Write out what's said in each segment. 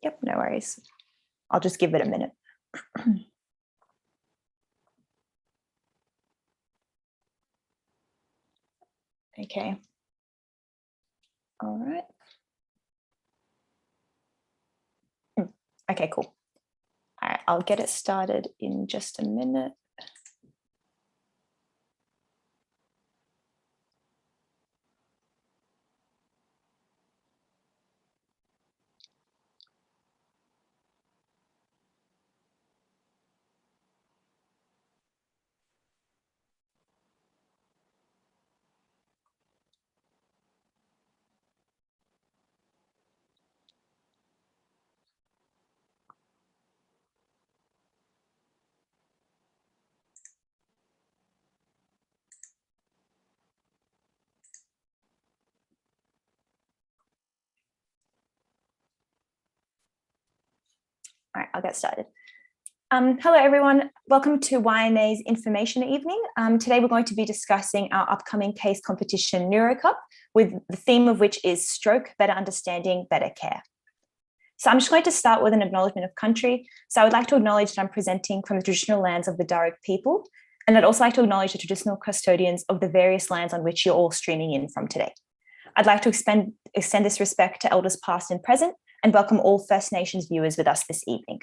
Yep, no worries. I'll just give it a minute. Okay. All right. Okay, cool. All right, I'll get it started in just a minute. All right, I'll get started. Hello, everyone. Welcome to YNA's Information Evening. Today, we're going to be discussing our upcoming case competition, NeuroCup, with the theme of which is Stroke, Better Understanding, Better Care. So I'm just going to start with an acknowledgement of country. So I would like to acknowledge that I'm presenting from the traditional lands of the Darug people, and I'd also like to acknowledge the traditional custodians of the various lands on which you're all streaming in from today. I'd like to extend this respect to elders past and present, and welcome all First Nations viewers with us this evening.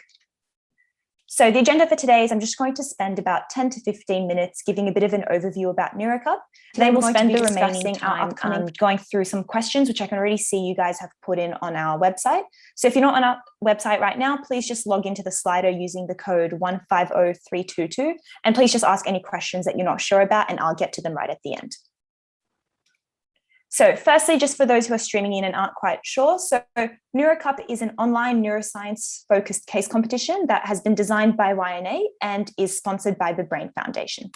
So the agenda for today is I'm just going to spend about 10 to 15 minutes giving a bit of an overview about NeuroCup. Today we'll spend the remaining time going through some questions, which I can already see you guys have put in on our website. So if you're not on our website right now, please just log into the Slido using the code 150322, and please just ask any questions that you're not sure about, and I'll get to them right at the end. So firstly, just for those who are streaming in and aren't quite sure, so NeuroCup is an online neuroscience-focused case competition that has been designed by YNA and is sponsored by the Brain Foundation.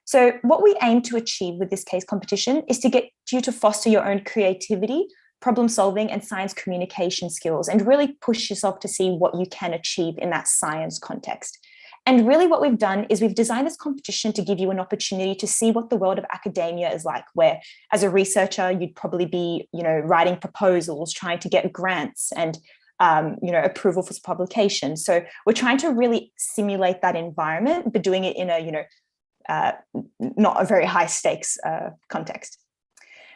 So what we aim to achieve with this case competition is to get you to foster your own creativity, problem solving, and science communication skills, and really push yourself to see what you can achieve in that science context. And really what we've done is we've designed this competition to give you an opportunity to see what the world of academia is like, where as a researcher, you'd probably be, writing proposals, trying to get grants and, approval for publication. So we're trying to really simulate that environment, but doing it in a, not a very high stakes context.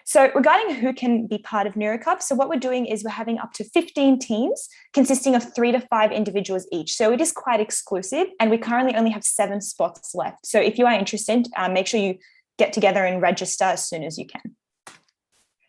So regarding who can be part of NeuroCup, so what we're doing is we're having up to 15 teams consisting of 3 to 5 individuals each. So it is quite exclusive, and we currently only have 7 spots left. So if you are interested, make sure you get together and register as soon as you can.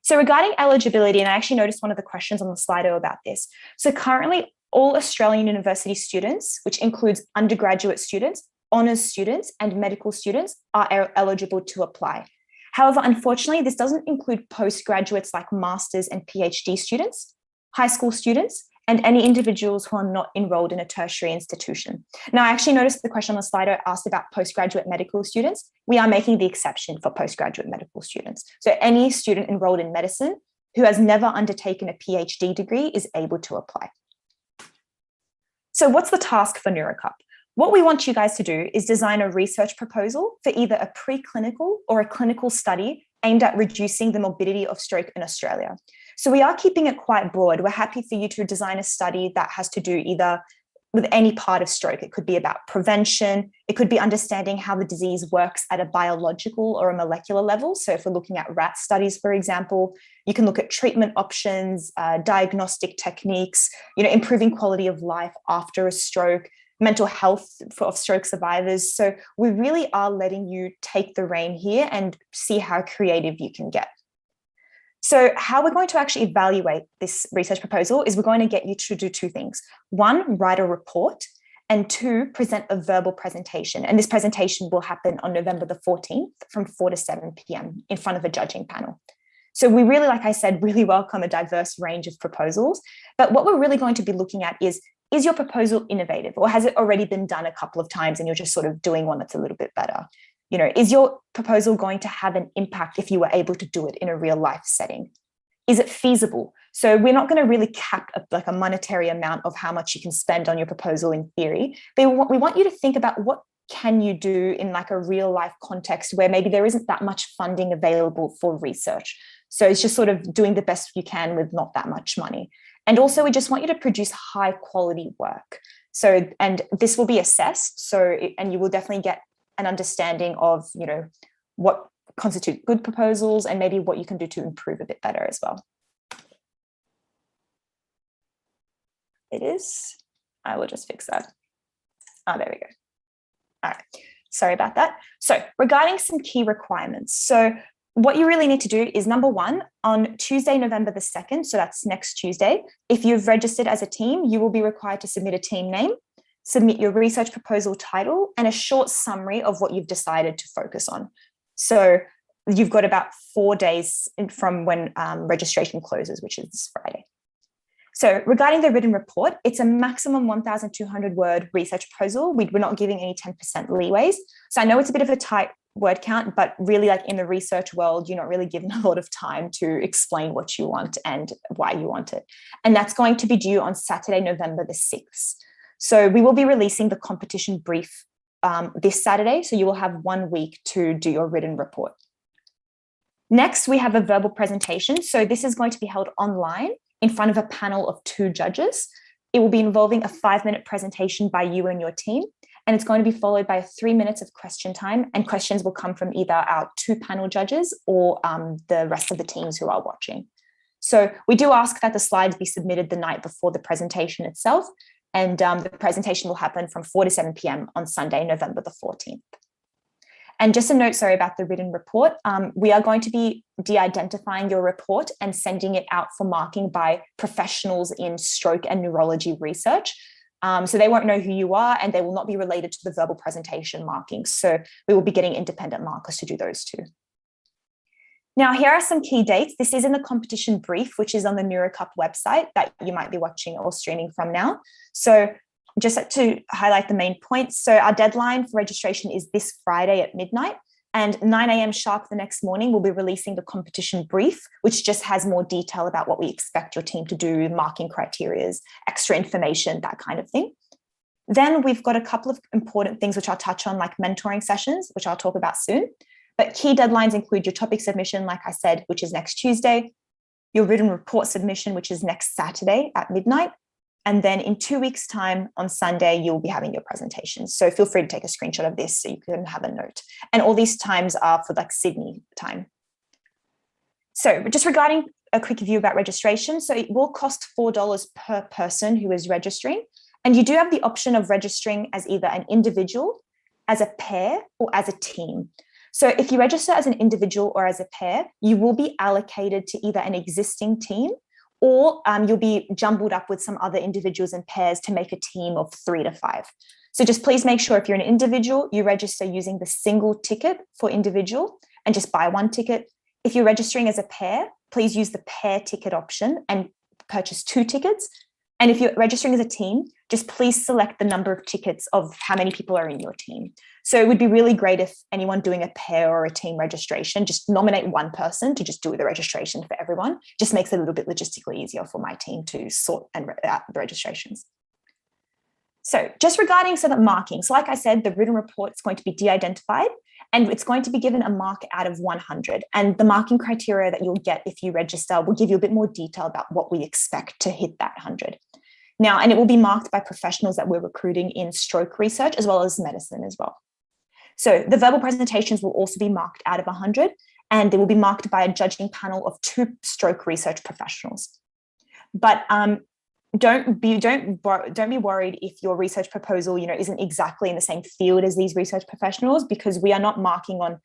So regarding eligibility, and I actually noticed one of the questions on the Slido about this. So currently all Australian university students, which includes undergraduate students, honours students, and medical students, are eligible to apply. However, unfortunately, this doesn't include postgraduates like masters and PhD students, high school students, and any individuals who are not enrolled in a tertiary institution. Now, I actually noticed the question on the Slido asked about postgraduate medical students. We are making the exception for postgraduate medical students. So any student enrolled in medicine who has never undertaken a PhD degree is able to apply. So what's the task for NeuroCup? What we want you guys to do is design a research proposal for either a preclinical or a clinical study aimed at reducing the morbidity of stroke in Australia. So we are keeping it quite broad. We're happy for you to design a study that has to do either with any part of stroke. It could be about prevention. It could be understanding how the disease works at a biological or a molecular level. So if we're looking at rat studies, for example, you can look at treatment options, diagnostic techniques, improving quality of life after a stroke, mental health of stroke survivors. So we really are letting you take the rein here and see how creative you can get. So how we're going to actually evaluate this research proposal is we're going to get you to do 2 things. 1, write a report, and 2, present a verbal presentation. And this presentation will happen on November the 14th from 4 to 7 p.m. in front of a judging panel. So we really, like I said, really welcome a diverse range of proposals. But what we're really going to be looking at is your proposal innovative, or has it already been done a couple of times and you're just sort of doing one that's a little bit better? Is your proposal going to have an impact if you were able to do it in a real life setting? Is it feasible? So we're not going to really cap a monetary amount of how much you can spend on your proposal in theory, but we want you to think about what can you do in like a real life context where maybe there isn't that much funding available for research. So it's just sort of doing the best you can with not that much money. And also we just want you to produce high quality work. So, and this will be assessed. So, and you will definitely get an understanding of, what constitute good proposals and maybe what you can do to improve a bit better as well. It is, I will just fix that. Oh, there we go. All right, sorry about that. So regarding some key requirements. So what you really need to do is, number one, on Tuesday, November the 2nd, so that's next Tuesday, if you've registered as a team, you will be required to submit a team name, submit your research proposal title, and a short summary of what you've decided to focus on. So you've got about 4 days from when registration closes, which is this Friday. So regarding the written report, it's a maximum 1,200 word research proposal. We're not giving any 10% leeways. So I know it's a bit of a tight word count, but really, like in the research world, you're not really given a lot of time to explain what you want and why you want it. And that's going to be due on Saturday, November the 6th. So we will be releasing the competition brief this Saturday. So you will have 1 week to do your written report. Next, we have a verbal presentation. So this is going to be held online in front of a panel of 2 judges. It will be involving a 5-minute presentation by you and your team. And it's going to be followed by 3 minutes of question time. And questions will come from either our 2 panel judges or the rest of the teams who are watching. So we do ask that the slides be submitted the night before the presentation itself. And the presentation will happen from 4 to 7 p.m. on Sunday, November the 14th. And just a note, sorry, about the written report. We are going to be de-identifying your report and sending it out for marking by professionals in stroke and neurology research. So they won't know who you are, and they will not be related to the verbal presentation markings. So we will be getting independent markers to do those too. Now, here are some key dates. This is in the competition brief, which is on the NeuroCup website that you might be watching or streaming from now. So just to highlight the main points. So our deadline for registration is this Friday at midnight, and 9 a.m. sharp the next morning, we'll be releasing the competition brief, which just has more detail about what we expect your team to do, marking criteria, extra information, that kind of thing. Then we've got a couple of important things which I'll touch on, like mentoring sessions, which I'll talk about soon. But key deadlines include your topic submission, like I said, which is next Tuesday, your written report submission, which is next Saturday at midnight. And then in 2 weeks' time on Sunday, you'll be having your presentation. So feel free to take a screenshot of this so you can have a note. And all these times are for like Sydney time. So just regarding a quick view about registration. So it will cost $4 per person who is registering. And you do have the option of registering as either an individual, as a pair, or as a team. So if you register as an individual or as a pair, you will be allocated to either an existing team, or you'll be jumbled up with some other individuals and pairs to make a team of 3 to 5. So just please make sure if you're an individual, you register using the single ticket for individual and just buy 1 ticket. If you're registering as a pair, please use the pair ticket option and purchase 2 tickets. And if you're registering as a team, just please select the number of tickets of how many people are in your team. So it would be really great if anyone doing a pair or a team registration, just nominate 1 person to just do the registration for everyone. Just makes it a little bit logistically easier for my team to sort and out the registrations. So just regarding the marking. So like I said, the written report is going to be de-identified and it's going to be given a mark out of 100. And the marking criteria that you'll get if you register will give you a bit more detail about what we expect to hit that 100. Now, and it will be marked by professionals that we're recruiting in stroke research as well as medicine as well. So the verbal presentations will also be marked out of 100, and they will be marked by a judging panel of 2 stroke research professionals. But don't be worried if your research proposal, isn't exactly in the same field as these research professionals, because we are not marking on,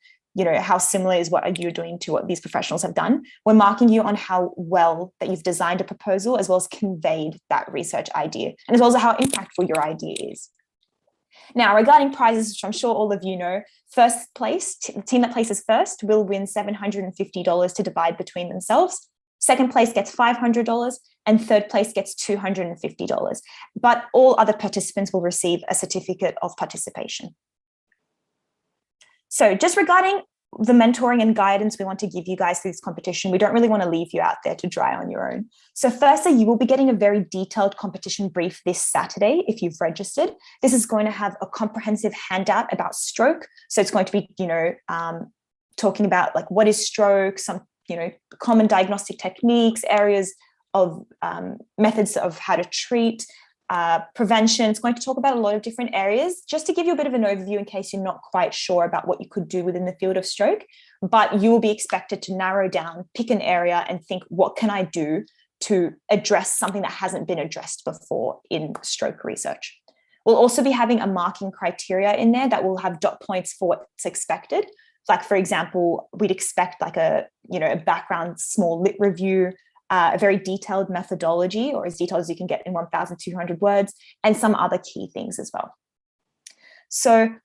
how similar is what you're doing to what these professionals have done. We're marking you on how well that you've designed a proposal, as well as conveyed that research idea, and as well as how impactful your idea is. Now, regarding prizes, which I'm sure all of you know, first place, the team that places first will win $750 to divide between themselves. Second place gets $500 and third place gets $250. But all other participants will receive a certificate of participation. So just regarding the mentoring and guidance we want to give you guys through this competition, we don't really want to leave you out there to dry on your own. So firstly, you will be getting a very detailed competition brief this Saturday if you've registered. This is going to have a comprehensive handout about stroke. So it's going to be, talking about like what is stroke, some common diagnostic techniques, areas of methods of how to treat, prevention. It's going to talk about a lot of different areas, just to give you a bit of an overview in case you're not quite sure about what you could do within the field of stroke. But you will be expected to narrow down, pick an area and think, what can I do to address something that hasn't been addressed before in stroke research? We'll also be having a marking criteria in there that will have dot points for what's expected. Like, for example, we'd expect like a background small lit review, a very detailed methodology, or as detailed as you can get in 1,200 words, and some other key things as well. So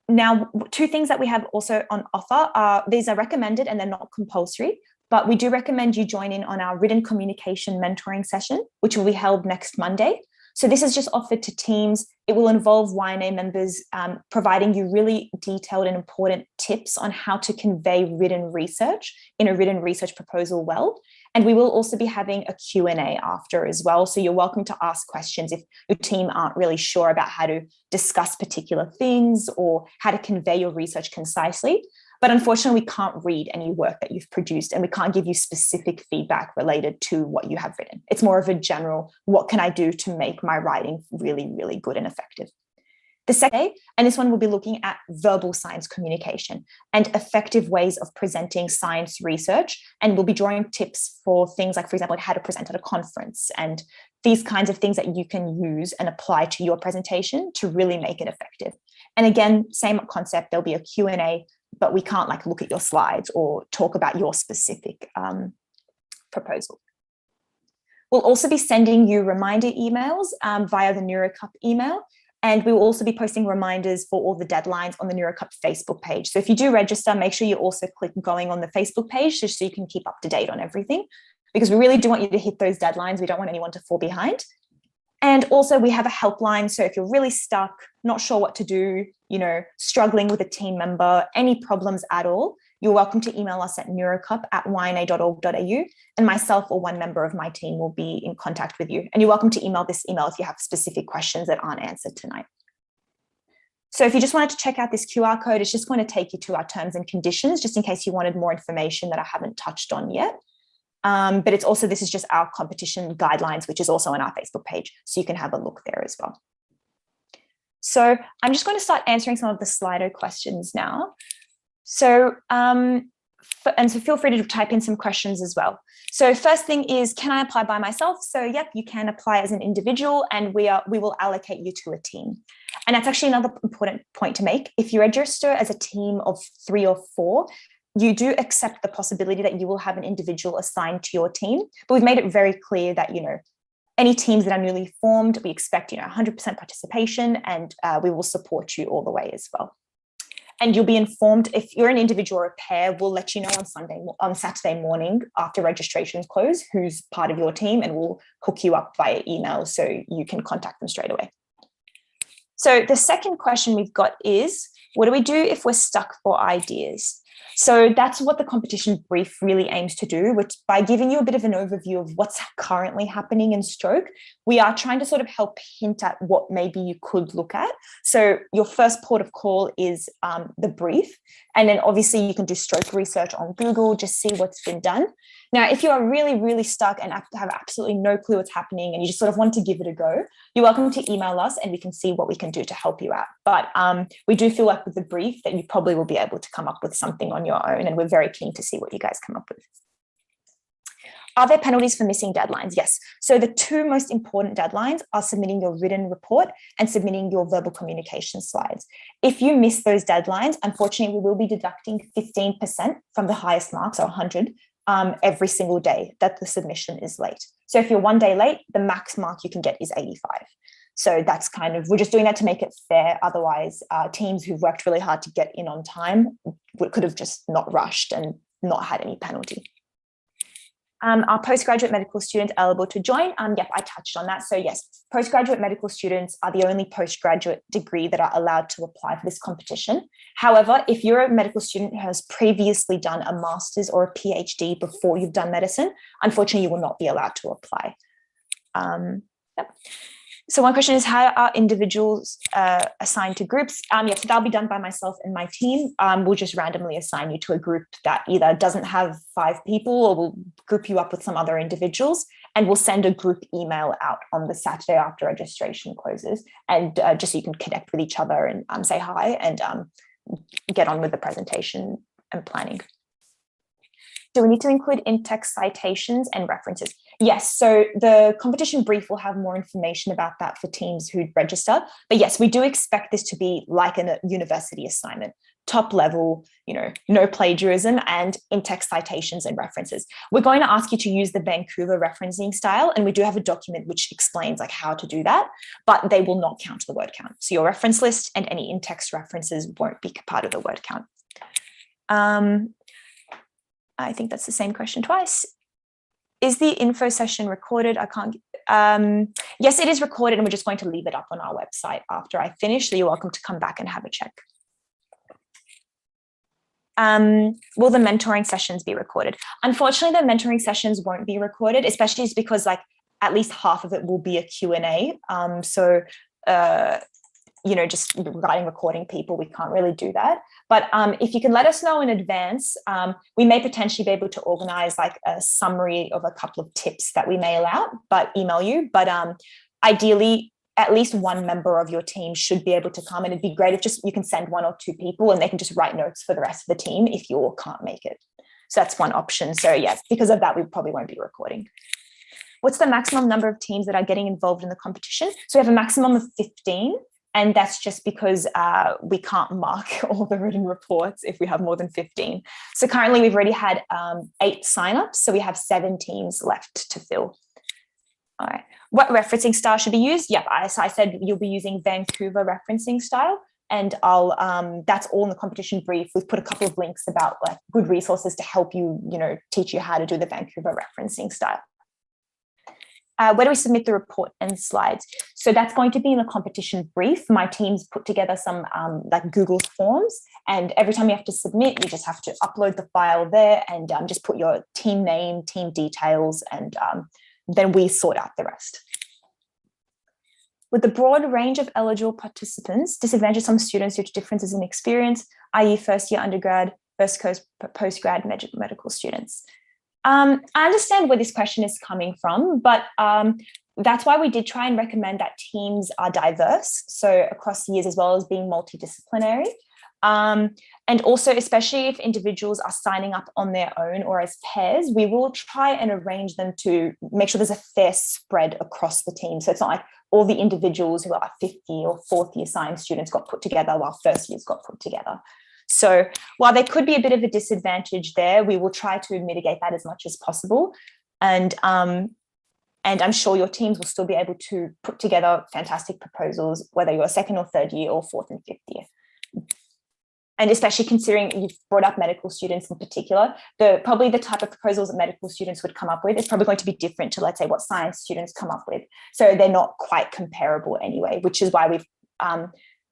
now, two things that we have also on offer are, these are recommended and they're not compulsory, but we do recommend you join in on our written communication mentoring session, which will be held next Monday. So this is just offered to teams. It will involve YNA members providing you really detailed and important tips on how to convey written research in a written research proposal well. And we will also be having a Q&A after as well. So you're welcome to ask questions if your team aren't really sure about how to discuss particular things or how to convey your research concisely. But unfortunately, we can't read any work that you've produced, and we can't give you specific feedback related to what you have written. It's more of a general, what can I do to make my writing really, really good and effective? The second, and this one will be looking at verbal science communication and effective ways of presenting science research. And we'll be drawing tips for things like, for example, like how to present at a conference and these kinds of things that you can use and apply to your presentation to really make it effective. And again, same concept, there'll be a Q&A, but we can't like look at your slides or talk about your specific proposal. We'll also be sending you reminder emails via the NeuroCup email. And we will also be posting reminders for all the deadlines on the NeuroCup Facebook page. So if you do register, make sure you also click going on the Facebook page just so you can keep up to date on everything, because we really do want you to hit those deadlines. We don't want anyone to fall behind. And also we have a helpline. So if you're really stuck, not sure what to do, struggling with a team member, any problems at all, you're welcome to email us at neurocup@yna.org.au, and myself or one member of my team will be in contact with you. And you're welcome to email this email if you have specific questions that aren't answered tonight. So if you just wanted to check out this QR code, it's just going to take you to our terms and conditions, just in case you wanted more information that I haven't touched on yet. But it's also, this is just our competition guidelines, which is also on our Facebook page. So you can have a look there as well. So I'm just going to start answering some of the Slido questions now. So, so feel free to type in some questions as well. So first thing is, can I apply by myself? So yep, you can apply as an individual, and we will allocate you to a team. And that's actually another important point to make. If you register as a team of 3 or 4, you do accept the possibility that you will have an individual assigned to your team. But we've made it very clear that, any teams that are newly formed, we expect, 100% participation, and we will support you all the way as well. And you'll be informed if you're an individual or a pair. We'll let you know on Saturday morning after registrations close who's part of your team, and we'll hook you up via email so you can contact them straight away. So the second question we've got is, what do we do if we're stuck for ideas? So that's what the competition brief really aims to do, which by giving you a bit of an overview of what's currently happening in stroke, we are trying to sort of help hint at what maybe you could look at. So your first port of call is the brief. And then obviously you can do stroke research on Google, just see what's been done. Now, if you are really, really stuck and have absolutely no clue what's happening and you just sort of want to give it a go, you're welcome to email us and we can see what we can do to help you out. But we do feel like with the brief that you probably will be able to come up with something on your own, and we're very keen to see what you guys come up with. Are there penalties for missing deadlines? Yes. So the 2 most important deadlines are submitting your written report and submitting your verbal communication slides. If you miss those deadlines, unfortunately, we will be deducting 15% from the highest marks, so 100, every single day that the submission is late. So if you're 1 day late, the max mark you can get is 85. So that's we're just doing that to make it fair. Otherwise, teams who've worked really hard to get in on time could have just not rushed and not had any penalty. Are postgraduate medical students eligible to join? Yep, I touched on that. So yes, postgraduate medical students are the only postgraduate degree that are allowed to apply for this competition. However, if you're a medical student who has previously done a master's or a PhD before you've done medicine, unfortunately, you will not be allowed to apply. Yep. So one question is, how are individuals assigned to groups? Yeah, so that'll be done by myself and my team. We'll just randomly assign you to a group that either doesn't have 5 people, or we'll group you up with some other individuals, and we'll send a group email out on the Saturday after registration closes, and just so you can connect with each other and say hi and get on with the presentation and planning. Do we need to include in-text citations and references? Yes, so the competition brief will have more information about that for teams who register. But yes, we do expect this to be like a university assignment, top level, no plagiarism, and in-text citations and references. We're going to ask you to use the Vancouver referencing style, and we do have a document which explains like how to do that, but they will not count the word count. So your reference list and any in-text references won't be part of the word count. I think that's the same question twice. Is the info session recorded? I can't. Yes, it is recorded, and we're just going to leave it up on our website after I finish. So you're welcome to come back and have a check. Will the mentoring sessions be recorded? Unfortunately, the mentoring sessions won't be recorded, especially because like at least half of it will be a Q&A. Just regarding recording people, we can't really do that. But if you can let us know in advance, we may potentially be able to organize like a summary of a couple of tips that we mail out, but email you. But ideally, at least one member of your team should be able to come, and it'd be great if just you can send 1 or 2 people and they can just write notes for the rest of the team if you all can't make it. So that's one option. So yes, because of that, we probably won't be recording. What's the maximum number of teams that are getting involved in the competition? So we have a maximum of 15. And that's just because we can't mark all the written reports if we have more than 15. So currently we've already had 8 signups. So we have 7 teams left to fill. All right. What referencing style should be used? Yep. As I said, you'll be using Vancouver referencing style. And that's all in the competition brief. We've put a couple of links about like good resources to help you, teach you how to do the Vancouver referencing style. Where do we submit the report and slides? So that's going to be in the competition brief. My team's put together some like Google forms, and every time you have to submit, you just have to upload the file there and just put your team name, team details, and then we sort out the rest. With the broad range of eligible participants, disadvantage some students due to differences in experience, i.e. first-year undergrad, post-grad medical students. I understand where this question is coming from, but that's why we did try and recommend that teams are diverse, so across years, as well as being multidisciplinary. And also, especially if individuals are signing up on their own or as pairs, we will try and arrange them to make sure there's a fair spread across the team. So it's not like all the individuals who are 50 or 4th-year science students got put together while first years got put together. So while there could be a bit of a disadvantage there, we will try to mitigate that as much as possible. And I'm sure your teams will still be able to put together fantastic proposals, whether you're 2nd or 3rd year or 4th and 5th year. And especially considering you've brought up medical students in particular, probably the type of proposals that medical students would come up with is probably going to be different to, let's say, what science students come up with. So they're not quite comparable anyway, which is why we've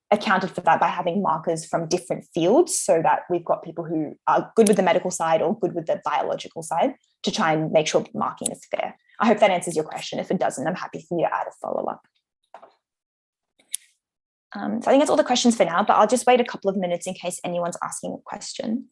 accounted for that by having markers from different fields, so that we've got people who are good with the medical side or good with the biological side to try and make sure marking is fair. I hope that answers your question. If it doesn't, I'm happy for you to add a follow-up. So I think that's all the questions for now, but I'll just wait a couple of minutes in case anyone's asking a question.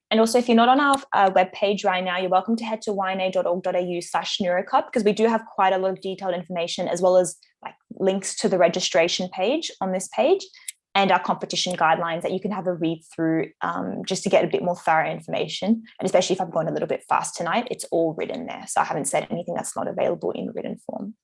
And also, if you're not on our webpage right now, you're welcome to head to yna.org.au/NeuroCup, because we do have quite a lot of detailed information, as well as like links to the registration page on this page and our competition guidelines that you can have a read through just to get a bit more thorough information. And especially if I'm going a little bit fast tonight, it's all written there. So I haven't said anything that's not available in written form.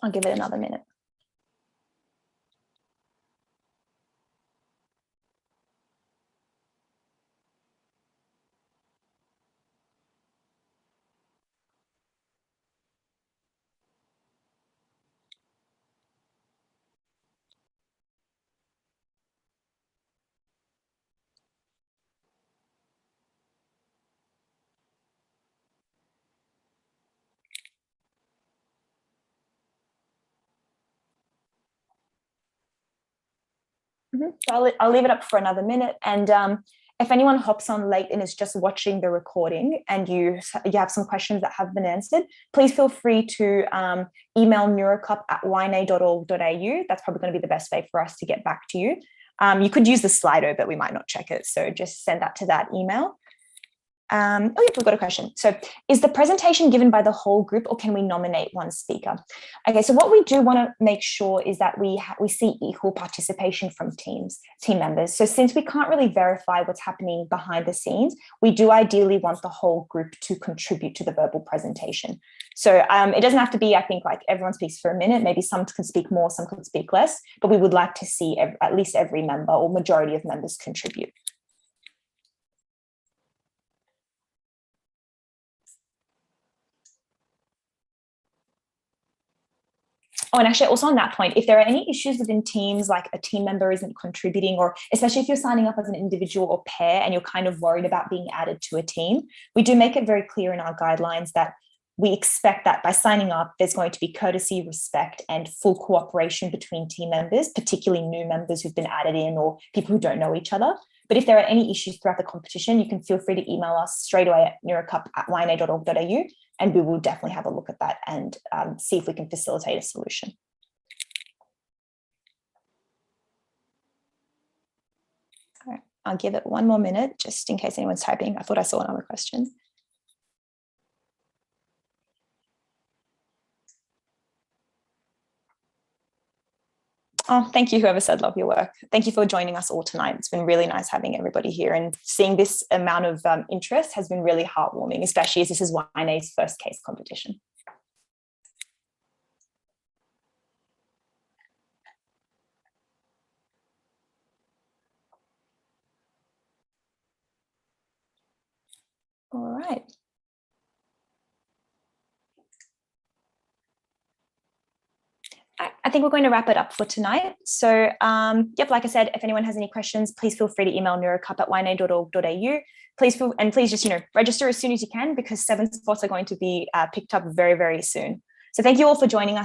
I'll give it another minute. So I'll leave it up for another minute. And if anyone hops on late and is just watching the recording and you have some questions that have been answered, please feel free to email neurocup@yna.org.au. That's probably going to be the best way for us to get back to you. You could use the Slido, but we might not check it. So just send that to that email. Oh, yeah, we've got a question. So is the presentation given by the whole group or can we nominate one speaker? Okay, so what we do want to make sure is that we see equal participation from team members. So since we can't really verify what's happening behind the scenes, we do ideally want the whole group to contribute to the verbal presentation. So it doesn't have to be, I think, like everyone speaks for a minute, maybe some can speak more, some could speak less, but we would like to see at least every member or majority of members contribute. Oh, and actually also on that point, if there are any issues within teams, like a team member isn't contributing, or especially if you're signing up as an individual or pair and you're kind of worried about being added to a team, we do make it very clear in our guidelines that we expect that by signing up, there's going to be courtesy, respect, and full cooperation between team members, particularly new members who've been added in or people who don't know each other. But if there are any issues throughout the competition, you can feel free to email us straight away at neurocup@yna.org.au, and we will definitely have a look at that and see if we can facilitate a solution. All right, I'll give it one more minute just in case anyone's typing. I thought I saw another question. Oh, thank you, whoever said love your work. Thank you for joining us all tonight. It's been really nice having everybody here, and seeing this amount of interest has been really heartwarming, especially as this is YNA's first case competition. All right. I think we're going to wrap it up for tonight. So, yep, like I said, if anyone has any questions, please feel free to email neurocup@yna.org.au. Please just, register as soon as you can, because 7 spots are going to be picked up very, very soon. So thank you all for joining us.